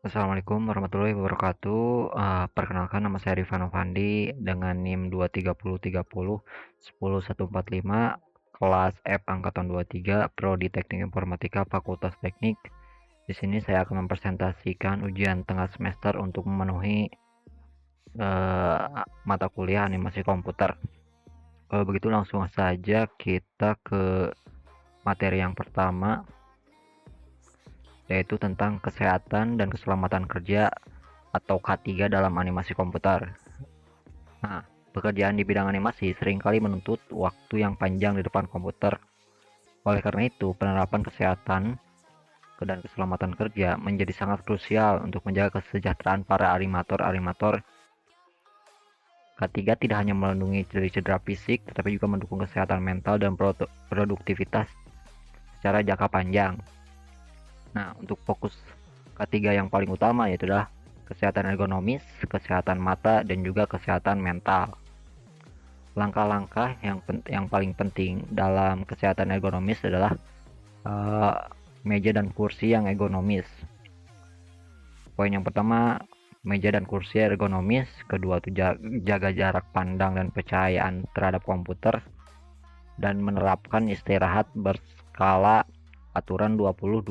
Assalamualaikum warahmatullahi wabarakatuh. Perkenalkan nama saya Rifan Novandi dengan NIM 23030 10145 kelas F angkatan 23 Prodi Teknik Informatika Fakultas Teknik. Di sini saya akan mempresentasikan ujian tengah semester untuk memenuhi mata kuliah animasi komputer. Kalau begitu langsung saja kita ke materi yang pertama, yaitu tentang kesehatan dan keselamatan kerja atau K3 dalam animasi komputer. Nah, pekerjaan di bidang animasi seringkali menuntut waktu yang panjang di depan komputer. Oleh karena itu, penerapan kesehatan dan keselamatan kerja menjadi sangat krusial untuk menjaga kesejahteraan para animator-animator. K3 tidak hanya melindungi dari cedera fisik, tetapi juga mendukung kesehatan mental dan produktivitas secara jangka panjang. Nah, untuk fokus K3 yang paling utama yaitu adalah kesehatan ergonomis, kesehatan mata, dan juga kesehatan mental. Langkah-langkah yang paling penting dalam kesehatan ergonomis adalah meja dan kursi yang ergonomis. Poin yang pertama, meja dan kursi ergonomis. Kedua, jaga jarak pandang dan pencahayaan terhadap komputer, dan menerapkan istirahat berskala aturan 20-20.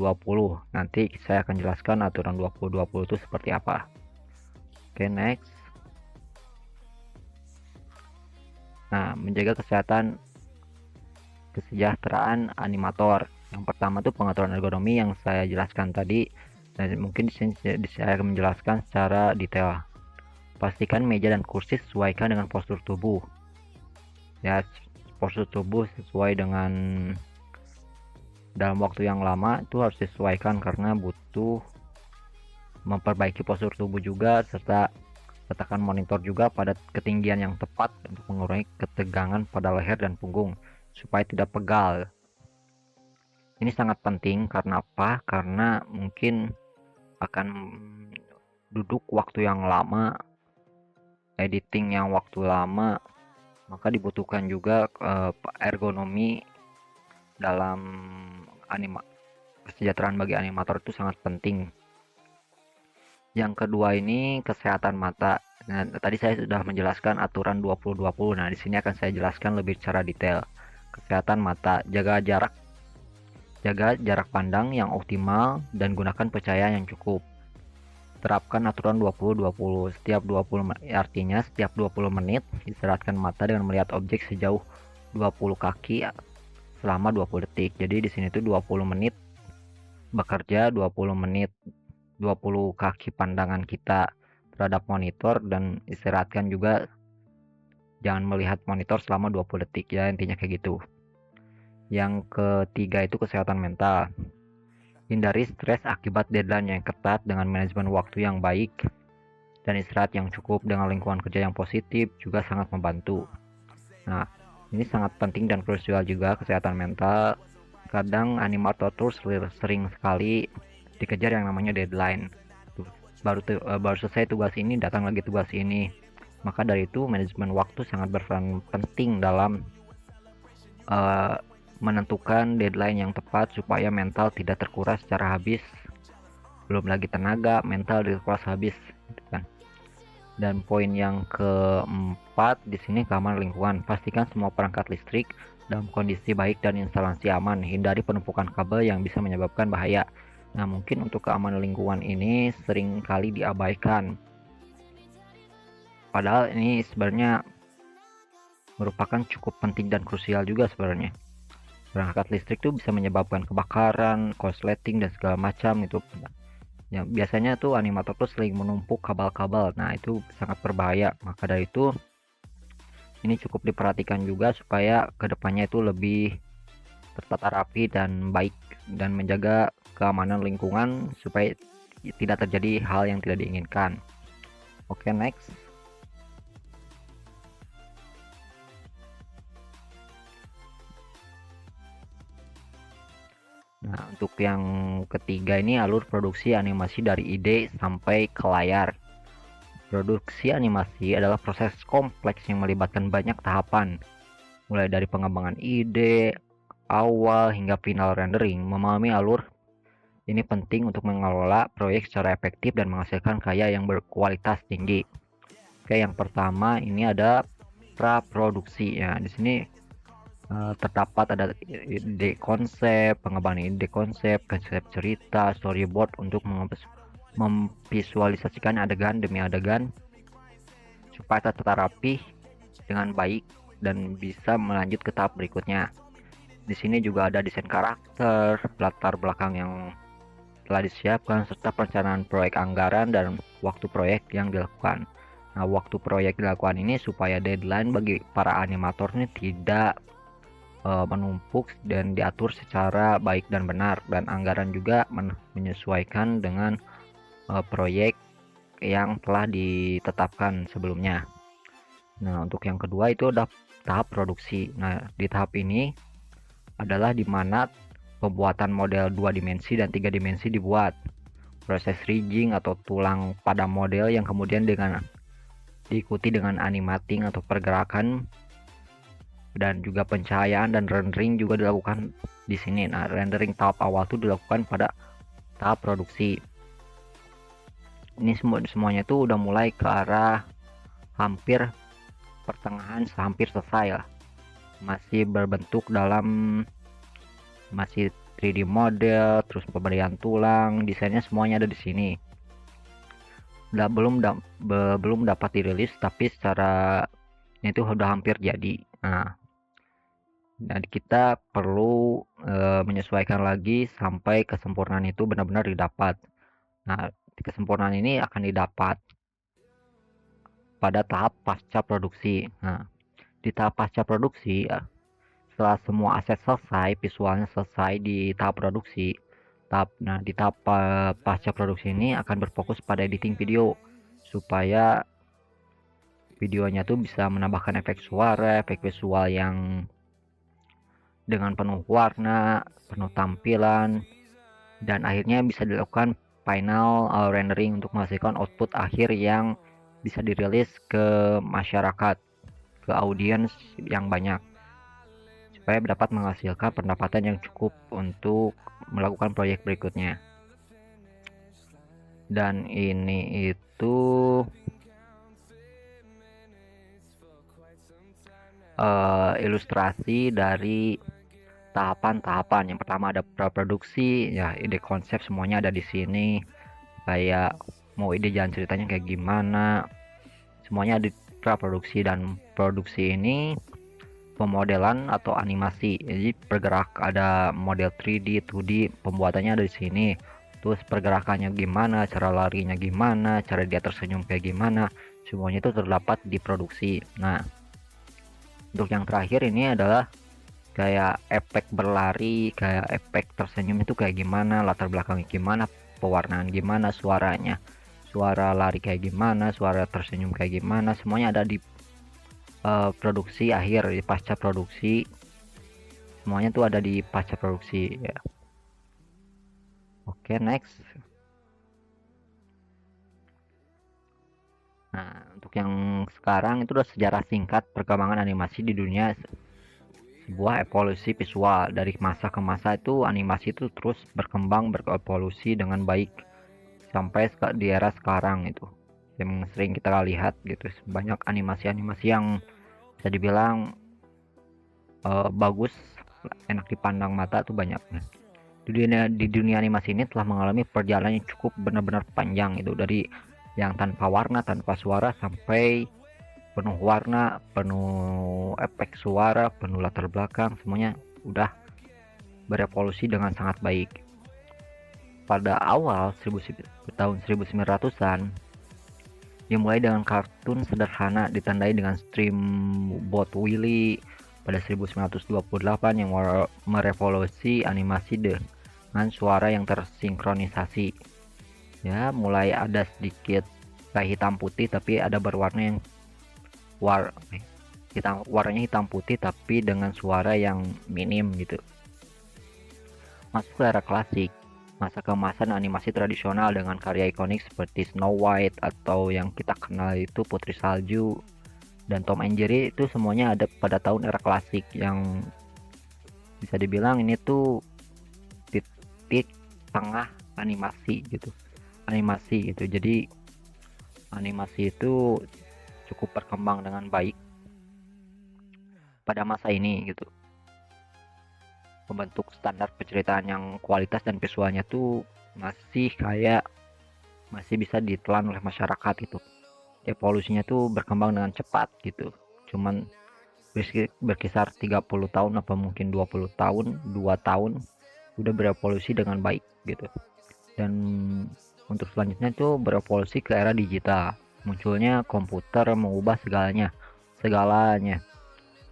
Nanti saya akan jelaskan aturan 20-20 itu seperti apa. Oke, next. Nah, menjaga kesejahteraan animator. Yang pertama tuh pengaturan ergonomi yang saya jelaskan tadi, dan mungkin di sini saya akan menjelaskan secara detail. Pastikan meja dan kursi sesuaikan dengan postur tubuh. Ya, postur tubuh sesuai dengan dalam waktu yang lama itu harus disesuaikan karena butuh memperbaiki postur tubuh juga, serta letakkan monitor juga pada ketinggian yang tepat untuk mengurangi ketegangan pada leher dan punggung supaya tidak pegal. Ini sangat penting karena apa? Karena mungkin akan duduk waktu yang lama, editing yang waktu lama, maka dibutuhkan juga ergonomi dalam kesejahteraan bagi animator itu sangat penting. Yang kedua ini kesehatan mata. Nah, tadi saya sudah menjelaskan aturan 20-20. Nah, di sini akan saya jelaskan lebih secara detail. Kesehatan mata, jaga jarak pandang yang optimal dan gunakan pencahayaan yang cukup. Terapkan aturan 20-20. Artinya setiap 20 menit istirahatkan mata dengan melihat objek sejauh 20 kaki selama 20 detik. Jadi di sini tuh 20 menit bekerja, 20 menit 20 kaki pandangan kita terhadap monitor, dan istirahatkan juga, jangan melihat monitor selama 20 detik ya, intinya kayak gitu. Yang ketiga itu kesehatan mental. Hindari stres akibat deadline yang ketat dengan manajemen waktu yang baik, dan istirahat yang cukup dengan lingkungan kerja yang positif juga sangat membantu. Nah, ini sangat penting dan krusial juga kesehatan mental. Kadang animator tuh sering sekali dikejar yang namanya deadline. Baru selesai tugas ini, datang lagi tugas ini. Maka dari itu manajemen waktu sangat berperan penting dalam menentukan deadline yang tepat supaya mental tidak terkuras secara habis. Belum lagi tenaga, mental terkuras habis, gitu kan. Dan poin yang keempat di sini keamanan lingkungan. Pastikan semua perangkat listrik dalam kondisi baik dan instalasi aman. Hindari penumpukan kabel yang bisa menyebabkan bahaya. Nah, mungkin untuk keamanan lingkungan ini sering kali diabaikan. Padahal ini sebenarnya merupakan cukup penting dan krusial juga sebenarnya. Perangkat listrik itu bisa menyebabkan kebakaran, korsleting, dan segala macam itu. Ya, biasanya tuh animator tuh sering menumpuk kabel-kabel. Nah, itu sangat berbahaya. Maka dari itu ini cukup diperhatikan juga supaya kedepannya itu lebih tertata rapi dan baik, dan menjaga keamanan lingkungan supaya tidak terjadi hal yang tidak diinginkan. Oke, next. Nah, untuk yang ketiga ini alur produksi animasi dari ide sampai ke layar. Produksi animasi adalah proses kompleks yang melibatkan banyak tahapan, mulai dari pengembangan ide awal hingga final rendering. Memahami alur Ini penting untuk mengelola proyek secara efektif dan menghasilkan karya yang berkualitas tinggi. Oke, yang pertama ini ada praproduksi ya. Di sini terdapat ada ide konsep, pengembangan ide konsep, konsep cerita, storyboard untuk memvisualisasikan adegan demi adegan supaya tertata rapi dengan baik dan bisa melanjut ke tahap berikutnya. Di sini juga ada desain karakter, latar belakang yang telah disiapkan, serta perencanaan proyek anggaran dan waktu proyek yang dilakukan. Nah, waktu proyek dilakukan ini supaya deadline bagi para animator ini tidak menumpuk dan diatur secara baik dan benar, dan anggaran juga menyesuaikan dengan proyek yang telah ditetapkan sebelumnya. Nah, untuk yang kedua itu ada tahap produksi. Nah, di tahap ini adalah di mana pembuatan model 2 dimensi dan 3 dimensi dibuat. Proses rigging atau tulang pada model yang kemudian diikuti dengan animating atau pergerakan, dan juga pencahayaan dan rendering juga dilakukan di sini. Nah, rendering tahap awal itu dilakukan pada tahap produksi. Ini semuanya tuh udah mulai ke arah hampir pertengahan, hampir selesai lah. Masih berbentuk dalam masih 3D model, terus pemberian tulang, desainnya semuanya ada di sini. Belum dapat dirilis, tapi secara itu udah hampir jadi. Nah, dan kita perlu menyesuaikan lagi sampai kesempurnaan itu benar-benar didapat. Nah, kesempurnaan ini akan didapat pada tahap pasca produksi. Nah, di tahap pasca produksi, setelah semua aset selesai, visualnya selesai di tahap produksi, di tahap pasca produksi ini akan berfokus pada editing video supaya videonya tuh bisa menambahkan efek suara, efek visual yang dengan penuh warna, penuh tampilan, dan akhirnya bisa dilakukan final rendering untuk menghasilkan output akhir yang bisa dirilis ke masyarakat, ke audiens yang banyak, supaya dapat menghasilkan pendapatan yang cukup untuk melakukan proyek berikutnya. Dan ini itu ilustrasi dari tahapan-tahapan. Yang pertama ada praproduksi, ya ide konsep semuanya ada di sini. Kayak mau ide jalan ceritanya kayak gimana, semuanya di praproduksi. Dan produksi ini pemodelan atau animasi, jadi bergerak, ada model 3D, 2D, pembuatannya ada di sini. Terus pergerakannya gimana, cara larinya gimana, cara dia tersenyum kayak gimana, semuanya itu terdapat di produksi. Nah, untuk yang terakhir ini adalah kayak efek berlari, kayak efek tersenyum itu kayak gimana, latar belakangnya gimana, pewarnaan gimana, suara lari kayak gimana, suara tersenyum kayak gimana, semuanya ada di produksi akhir, di pasca produksi. Semuanya tuh ada di pasca produksi ya. Oke, next. Nah, untuk yang sekarang itu udah sejarah singkat perkembangan animasi di dunia. Sebuah evolusi visual dari masa ke masa, itu animasi itu terus berkembang, berevolusi dengan baik sampai di era sekarang itu yang sering kita lihat gitu. Banyak animasi-animasi yang bisa dibilang bagus, enak dipandang mata tuh banyak. Di dunia animasi ini telah mengalami perjalanan yang cukup benar-benar panjang itu, dari yang tanpa warna, tanpa suara, sampai penuh warna, penuh efek suara, penuh latar belakang, semuanya udah berevolusi dengan sangat baik. Pada awal tahun 1900-an dimulai dengan kartun sederhana ditandai dengan Steamboat Willie pada 1928 yang merevolusi animasi dengan suara yang tersinkronisasi. Ya, mulai ada sedikit kayak hitam putih tapi ada berwarna yang warnanya hitam putih tapi dengan suara yang minim gitu. Masuk ke era klasik, masa keemasan animasi tradisional dengan karya ikonik seperti Snow White atau yang kita kenal itu Putri Salju dan Tom and Jerry, itu semuanya ada pada tahun era klasik, yang bisa dibilang ini tuh titik tengah animasi gitu. Jadi animasi itu cukup berkembang dengan baik pada masa ini gitu. Membentuk standar penceritaan yang kualitas dan visualnya tuh masih bisa ditelan oleh masyarakat gitu. Evolusinya tuh berkembang dengan cepat gitu. Cuman berkisar 30 tahun apa mungkin 20 tahun, 2 tahun udah berevolusi dengan baik gitu. Dan untuk selanjutnya itu berevolusi ke era digital. Munculnya komputer mengubah segalanya.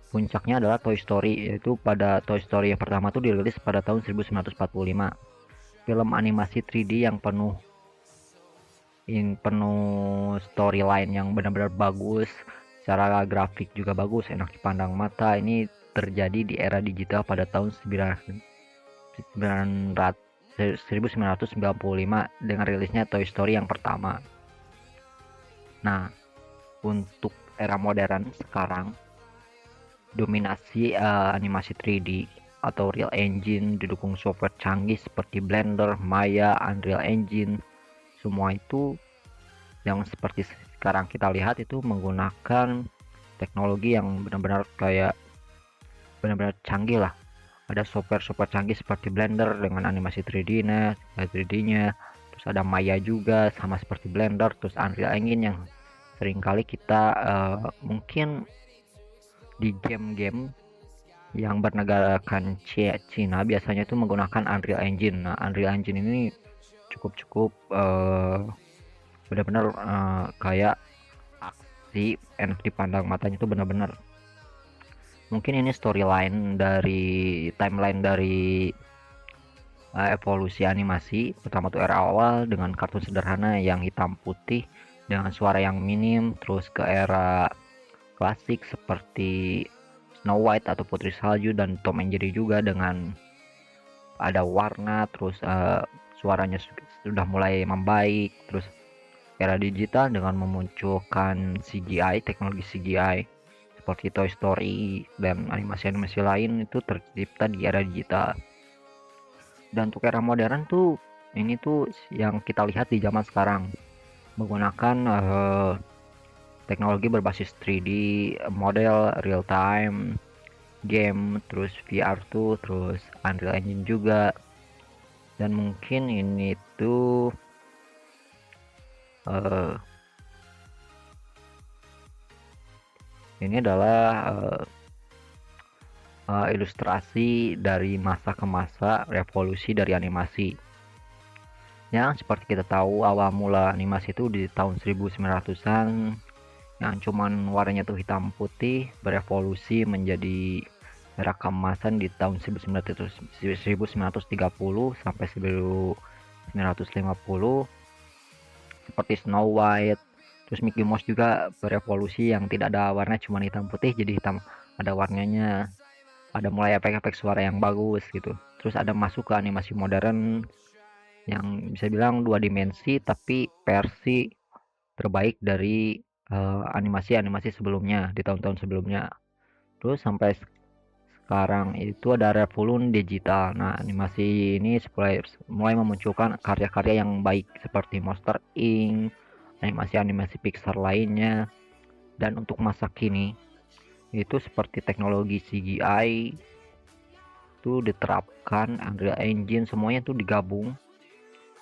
Puncaknya adalah Toy Story, yaitu pada Toy Story yang pertama tuh dirilis pada tahun 1945. Film animasi 3D yang penuh storyline yang benar-benar bagus, secara grafik juga bagus, enak dipandang mata. Ini terjadi di era digital pada tahun 1995 dengan rilisnya Toy Story yang pertama. Nah, untuk era modern sekarang, dominasi animasi 3D atau Real Engine didukung software canggih seperti Blender, Maya, Unreal Engine. Semua itu yang seperti sekarang kita lihat itu menggunakan teknologi yang benar-benar canggih lah. Ada software canggih seperti Blender dengan animasi 3D-nya, terus ada Maya juga sama seperti Blender, terus Unreal Engine yang seringkali kita mungkin di game-game yang bernegarakan Cina biasanya itu menggunakan Unreal Engine. Nah, Unreal Engine ini cukup benar-benar kayak aksi, enak dipandang matanya itu benar-benar. Mungkin ini timeline dari evolusi animasi. Pertama tuh era awal dengan kartun sederhana yang hitam putih dengan suara yang minim, terus ke era klasik seperti Snow White atau Putri Salju dan Tom and Jerry juga dengan ada warna, terus suaranya sudah mulai membaik. Terus era digital dengan memunculkan CGI, teknologi CGI seperti Toy Story dan animasi-animasi lain itu tercipta di era digital. Dan untuk era modern tuh ini tuh yang kita lihat di zaman sekarang menggunakan teknologi berbasis 3D, model real time, game, terus VR tuh, terus Unreal Engine juga. Dan mungkin ini tuh ini adalah ilustrasi dari masa ke masa revolusi dari animasi. Yang seperti kita tahu awal mula animasi itu di tahun 1900-an yang cuman warnanya tuh hitam putih, berevolusi menjadi era keemasan di tahun 1930 sampai 1950 seperti Snow White. Terus Mickey Mouse juga berevolusi yang tidak ada warna, cuma hitam putih jadi hitam ada warnanya, ada mulai efek-efek suara yang bagus gitu. Terus ada masuk ke animasi modern yang bisa bilang 2 dimensi tapi versi terbaik dari animasi-animasi sebelumnya di tahun-tahun sebelumnya. Terus sampai sekarang itu ada revolusi digital. Nah, animasi ini mulai memunculkan karya-karya yang baik seperti Monster Inc, animasi-animasi Pixar lainnya. Dan untuk masa kini itu seperti teknologi CGI itu diterapkan, Unreal Engine, semuanya tuh digabung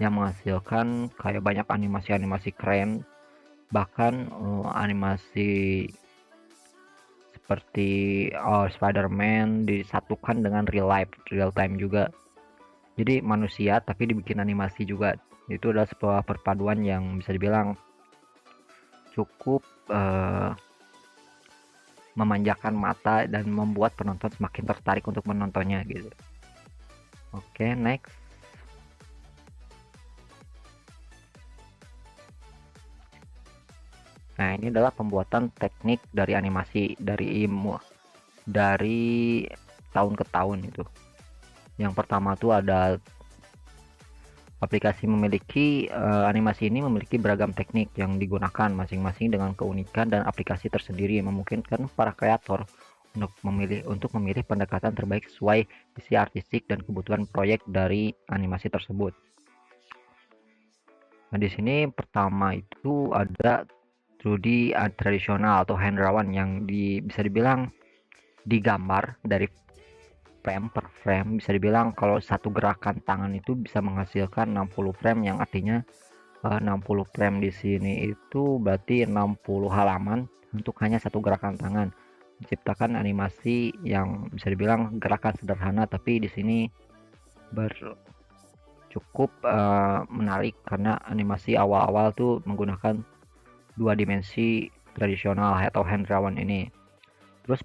yang menghasilkan kayak banyak animasi-animasi keren. Bahkan animasi seperti Spider-Man disatukan dengan real time juga. Jadi manusia tapi dibikin animasi juga. Itu adalah sebuah perpaduan yang bisa dibilang cukup memanjakan mata dan membuat penonton semakin tertarik untuk menontonnya gitu. Oke, next. Nah, ini adalah pembuatan teknik dari animasi dari tahun ke tahun itu. Yang pertama tuh ada aplikasi animasi ini memiliki beragam teknik yang digunakan masing-masing dengan keunikan dan aplikasi tersendiri yang memungkinkan para kreator untuk memilih pendekatan terbaik sesuai isi artistik dan kebutuhan proyek dari animasi tersebut. Nah, di sini pertama itu ada 2D tradisional atau hand drawn yang bisa dibilang digambar dari frame per frame. Bisa dibilang kalau satu gerakan tangan itu bisa menghasilkan 60 frame, yang artinya 60 frame di sini itu berarti 60 halaman untuk hanya satu gerakan tangan, menciptakan animasi yang bisa dibilang gerakan sederhana, tapi di sini cukup menarik karena animasi awal-awal tuh menggunakan dua dimensi tradisional atau hand drawn ini, terus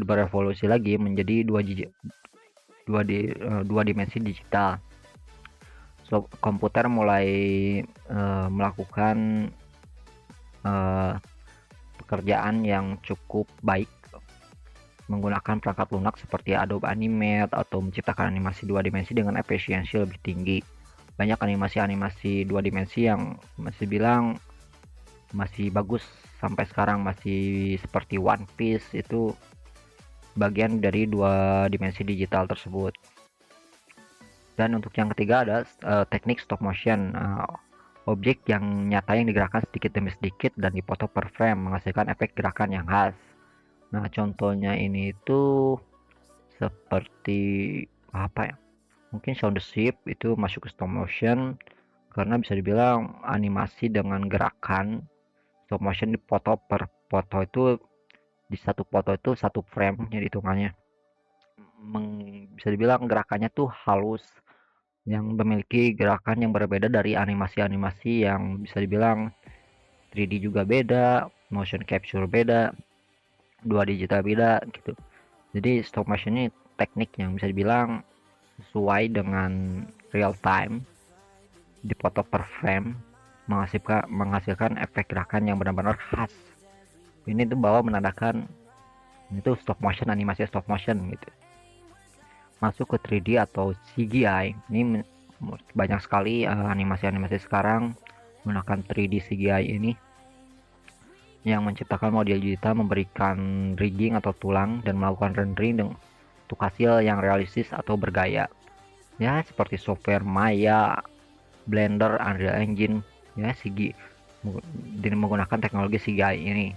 berevolusi lagi menjadi dua dimensi digital. So, komputer mulai melakukan pekerjaan yang cukup baik menggunakan perangkat lunak seperti Adobe Animate atau menciptakan animasi dua dimensi dengan efisiensi lebih tinggi. Banyak animasi-animasi dua dimensi yang masih bagus sampai sekarang, masih seperti One Piece, itu bagian dari dua dimensi digital tersebut. Dan untuk yang ketiga ada teknik stop motion, objek yang nyata yang digerakkan sedikit demi sedikit dan dipoto per frame menghasilkan efek gerakan yang khas. Nah, contohnya ini itu seperti apa ya, mungkin Sound the Ship itu masuk ke stop motion karena bisa dibilang animasi dengan gerakan stop motion dipoto per foto itu, di satu foto itu satu frame jadi hitungannya, bisa dibilang gerakannya tuh halus, yang memiliki gerakan yang berbeda dari animasi-animasi yang bisa dibilang 3D juga beda, motion capture beda, 2 digital beda gitu. Jadi stop motion ini teknik yang bisa dibilang sesuai dengan real time, dipoto per frame, menghasilkan efek gerakan yang benar-benar khas. Ini tuh bahwa menandakan itu stop motion, animasi stop motion gitu. Masuk ke 3D atau CGI, ini banyak sekali animasi-animasi sekarang menggunakan 3D CGI ini yang menciptakan model digital, memberikan rigging atau tulang dan melakukan rendering untuk hasil yang realistis atau bergaya, ya seperti software Maya, Blender, Unreal Engine, ya CGI menggunakan teknologi CGI ini.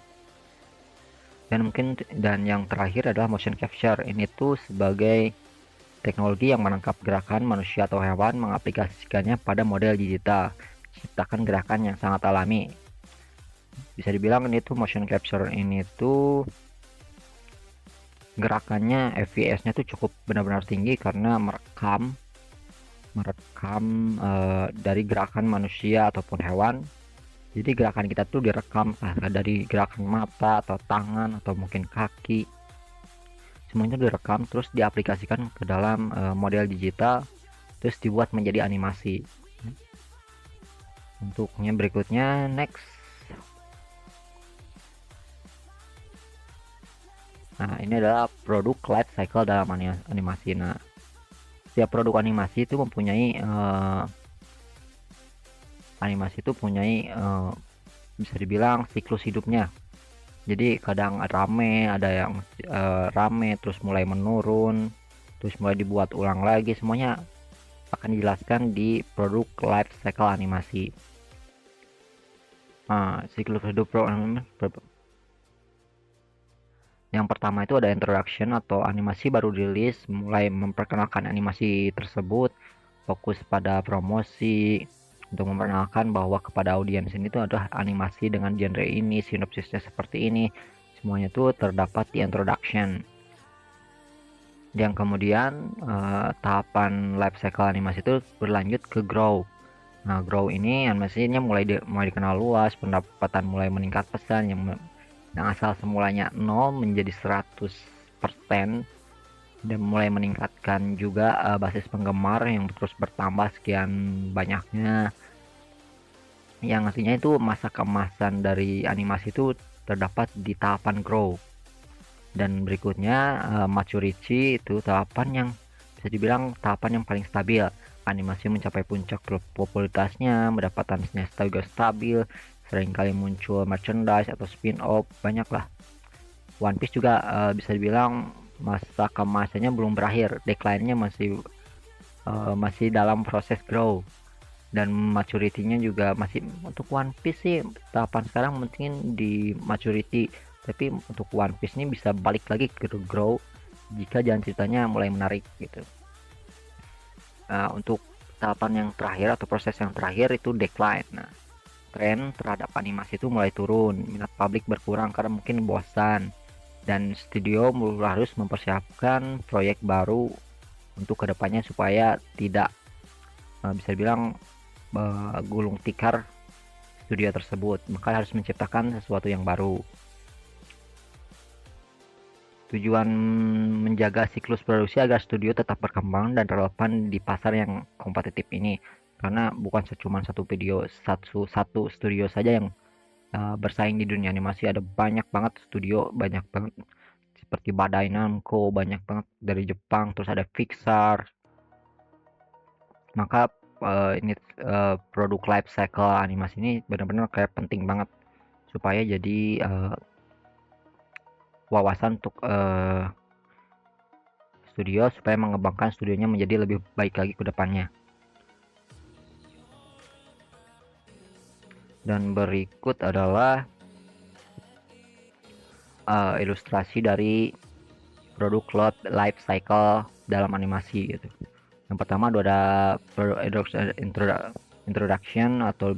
Dan yang terakhir adalah motion capture. Ini tuh sebagai teknologi yang menangkap gerakan manusia atau hewan, mengaplikasikannya pada model digital, ciptakan gerakan yang sangat alami. Bisa dibilang ini tuh motion capture ini tuh gerakannya FPS-nya tuh cukup benar-benar tinggi karena merekam dari gerakan manusia ataupun hewan. Jadi gerakan kita tuh direkam dari gerakan mata atau tangan atau mungkin kaki, semuanya direkam terus diaplikasikan ke dalam model digital, terus dibuat menjadi animasi. Untuknya berikutnya, next. Nah, ini adalah produk life cycle dalam animasi. Nah, setiap produk animasi itu mempunyai bisa dibilang siklus hidupnya. Jadi kadang rame, ada yang rame terus mulai menurun, terus mulai dibuat ulang lagi. Semuanya akan dijelaskan di produk life cycle animasi. Siklus hidup yang pertama itu ada introduction atau animasi baru rilis, mulai memperkenalkan animasi tersebut, fokus pada promosi untuk memperkenalkan bahwa kepada audiens ini tuh adalah animasi dengan genre ini, sinopsisnya seperti ini, semuanya tuh terdapat di introduction. Yang kemudian tahapan life cycle animasi itu berlanjut ke grow. Nah, grow ini animasinya mulai dikenal luas, pendapatan mulai meningkat pesat, yang asal semulanya 0 menjadi 100% dan mulai meningkatkan juga basis penggemar yang terus bertambah sekian banyaknya, yang artinya itu masa keemasan dari animasi itu terdapat di tahapan grow. Dan berikutnya maturity, itu tahapan yang bisa dibilang tahapan yang paling stabil. Animasi mencapai puncak popularitasnya, pendapatannya juga stabil, seringkali muncul merchandise atau spin-off, banyaklah. One Piece juga bisa dibilang masa kemasannya belum berakhir, decline-nya masih dalam proses grow, dan maturity-nya juga masih. Untuk One Piece sih tahapan sekarang mungkin di maturity, tapi untuk One Piece ini bisa balik lagi ke grow jika jalan ceritanya mulai menarik gitu. Untuk tahapan yang terakhir atau proses yang terakhir itu decline. Nah, tren terhadap animasi itu mulai turun, minat publik berkurang karena mungkin bosan, dan studio harus mempersiapkan proyek baru untuk kedepannya supaya tidak bisa dibilang gulung tikar studio tersebut, maka harus menciptakan sesuatu yang baru. Tujuan menjaga siklus produksi agar studio tetap berkembang dan relevan di pasar yang kompetitif ini, karena bukan cuma satu studio saja yang bersaing di dunia animasi. Ada banyak banget studio, banyak banget seperti Bandai Namco, banyak banget dari Jepang, terus ada Pixar. Maka ini produk life cycle animasi ini benar-benar kayak penting banget supaya jadi wawasan untuk studio, supaya mengembangkan studionya menjadi lebih baik lagi ke depannya. Dan berikut adalah ilustrasi dari produk life cycle dalam animasi gitu. Yang pertama ada introduction atau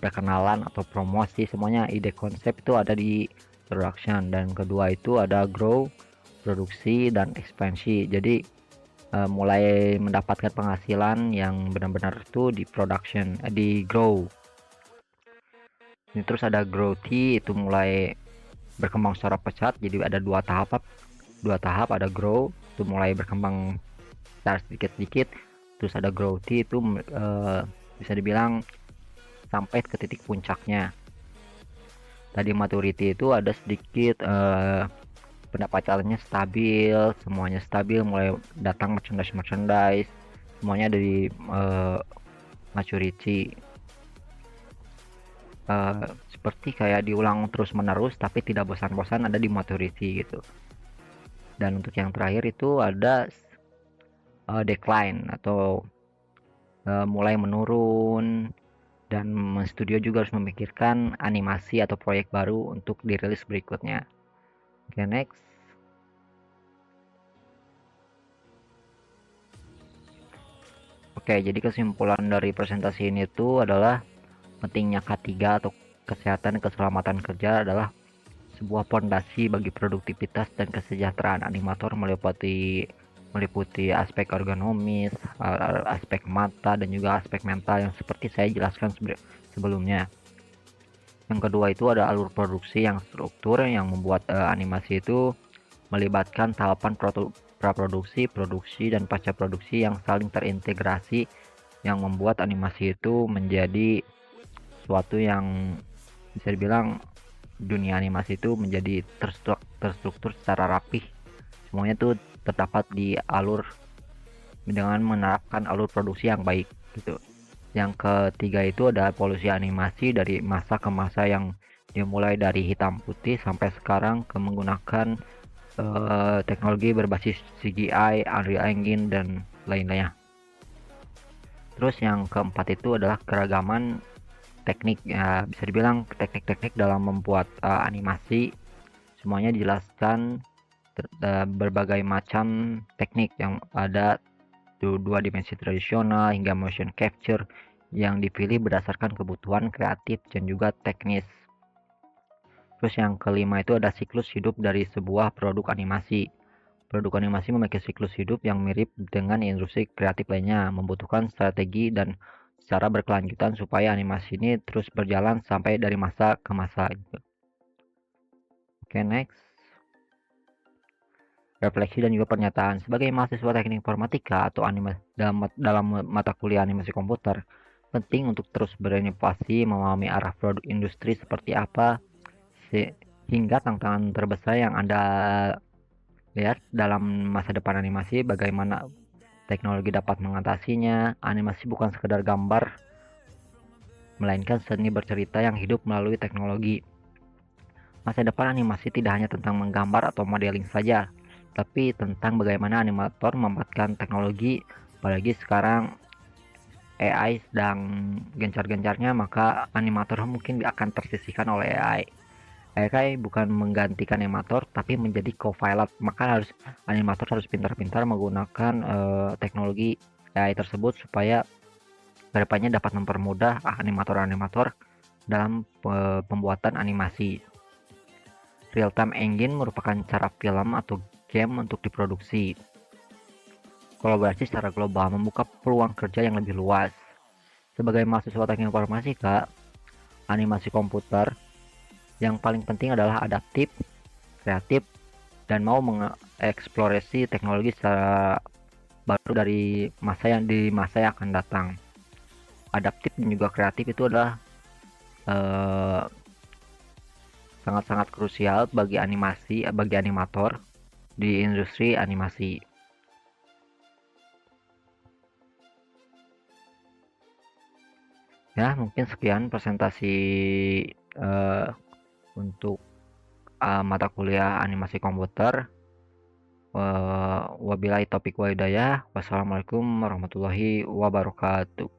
perkenalan atau promosi, semuanya ide konsep itu ada di production. Dan kedua itu ada grow, produksi dan ekspansi. Jadi mulai mendapatkan penghasilan yang benar-benar itu di production, di grow. Ini terus ada growthy, itu mulai berkembang secara pesat. Jadi ada dua tahap, ada grow itu mulai berkembang secara sedikit-sedikit, terus ada growthy itu bisa dibilang sampai ke titik puncaknya. Tadi maturity itu ada sedikit pendapatannya stabil, semuanya stabil, mulai datang merchandise, semuanya dari maturity. Seperti kayak diulang terus menerus tapi tidak bosan-bosan, ada di maturity gitu. Dan untuk yang terakhir itu ada decline atau mulai menurun, dan studio juga harus memikirkan animasi atau proyek baru untuk dirilis berikutnya. Oke, next. Oke, jadi kesimpulan dari presentasi ini tuh adalah pentingnya K3 atau kesehatan dan keselamatan kerja adalah sebuah fondasi bagi produktivitas dan kesejahteraan animator, meliputi aspek ergonomis, aspek mata, dan juga aspek mental yang seperti saya jelaskan sebelumnya. Yang kedua itu ada alur produksi yang struktur, yang membuat animasi itu melibatkan tahapan praproduksi, produksi, dan pasca produksi yang saling terintegrasi, yang membuat animasi itu menjadi suatu yang bisa dibilang dunia animasi itu menjadi terstruktur secara rapih. Semuanya tuh terdapat di alur dengan menerapkan alur produksi yang baik gitu. Yang ketiga itu ada evolusi animasi dari masa ke masa, yang dimulai dari hitam putih sampai sekarang ke menggunakan teknologi berbasis CGI, Unreal Engine, dan lain-lainnya. Terus yang keempat itu adalah keragaman teknik, ya bisa dibilang teknik-teknik dalam membuat animasi. Semuanya dijelaskan berbagai macam teknik yang ada, dua dimensi tradisional hingga motion capture, yang dipilih berdasarkan kebutuhan kreatif dan juga teknis. Terus yang kelima itu ada siklus hidup dari sebuah produk animasi. Produk animasi memiliki siklus hidup yang mirip dengan industri kreatif lainnya, membutuhkan strategi dan secara berkelanjutan supaya animasi ini terus berjalan sampai dari masa ke masa gitu. Oke, next. Refleksi dan juga pernyataan. Sebagai mahasiswa teknik informatika atau dalam mata kuliah animasi komputer, penting untuk terus berinovasi, memahami arah produk industri seperti apa, hingga tantangan terbesar yang Anda lihat dalam masa depan animasi, bagaimana teknologi dapat mengatasinya. Animasi bukan sekedar gambar, melainkan seni bercerita yang hidup melalui teknologi. Masa depan animasi tidak hanya tentang menggambar atau modeling saja, tapi tentang bagaimana animator memanfaatkan teknologi, apalagi sekarang AI sedang gencar-gencarnya, maka animator mungkin akan tersisihkan oleh AI. AI bukan menggantikan animator, tapi menjadi co-pilot. Maka animator harus pintar-pintar menggunakan teknologi AI tersebut supaya kedepannya dapat mempermudah animator-animator dalam pembuatan animasi. Real-time engine merupakan cara film atau game untuk diproduksi. Kolaborasi secara global membuka peluang kerja yang lebih luas. Sebagai mahasiswa teknik informatika, animasi komputer yang paling penting adalah adaptif, kreatif, dan mau mengeksplorasi teknologi secara baru dari masa yang akan datang. Adaptif dan juga kreatif itu adalah eh, sangat-sangat krusial bagi bagi animator di industri animasi. Ya, mungkin sekian presentasi eh, untuk mata kuliah animasi komputer. Wabillahi taufiq wa hidayah. Wassalamualaikum warahmatullahi wabarakatuh.